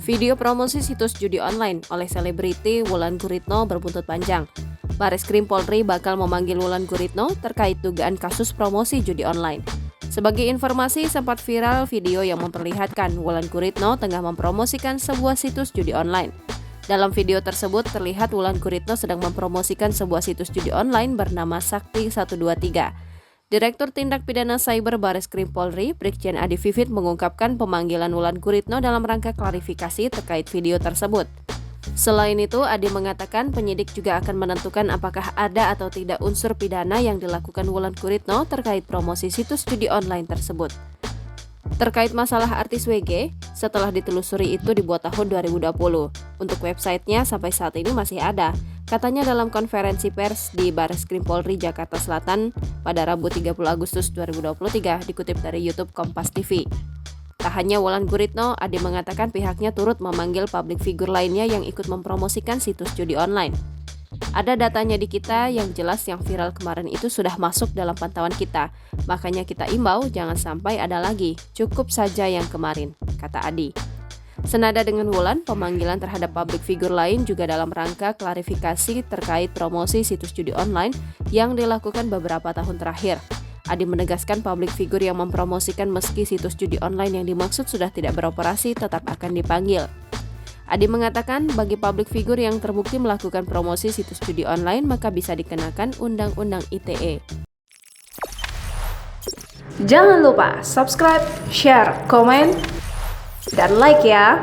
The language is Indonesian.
Video promosi situs judi online oleh selebriti Wulan Guritno berbuntut panjang. Bareskrim Polri bakal memanggil Wulan Guritno terkait dugaan kasus promosi judi online. Sebagai informasi, sempat viral video yang memperlihatkan Wulan Guritno tengah mempromosikan sebuah situs judi online. Dalam video tersebut terlihat Wulan Guritno sedang mempromosikan sebuah situs judi online bernama Sakti 123. Direktur Tindak Pidana Cyber Bareskrim Polri, Brigjen Adi Vivit mengungkapkan pemanggilan Wulan Guritno dalam rangka klarifikasi terkait video tersebut. Selain itu, Adi mengatakan penyidik juga akan menentukan apakah ada atau tidak unsur pidana yang dilakukan Wulan Guritno terkait promosi situs judi online tersebut. Terkait masalah artis WG, setelah ditelusuri itu dibuat tahun 2020. Untuk websitenya sampai saat ini masih ada. Katanya dalam konferensi pers di Bareskrim Polri Jakarta Selatan pada Rabu 30 Agustus 2023 dikutip dari YouTube Kompas TV. Tak hanya Wulan Guritno, Adi mengatakan pihaknya turut memanggil publik figur lainnya yang ikut mempromosikan situs judi online. Ada datanya di kita yang jelas yang viral kemarin itu sudah masuk dalam pantauan kita. Makanya kita imbau jangan sampai ada lagi, cukup saja yang kemarin, kata Adi. Senada dengan Wulan, pemanggilan terhadap publik figur lain juga dalam rangka klarifikasi terkait promosi situs judi online yang dilakukan beberapa tahun terakhir. Adi menegaskan publik figur yang mempromosikan meski situs judi online yang dimaksud sudah tidak beroperasi tetap akan dipanggil. Adi mengatakan bagi publik figur yang terbukti melakukan promosi situs judi online maka bisa dikenakan Undang-Undang ITE. Jangan lupa subscribe, share, komen, dan like ya.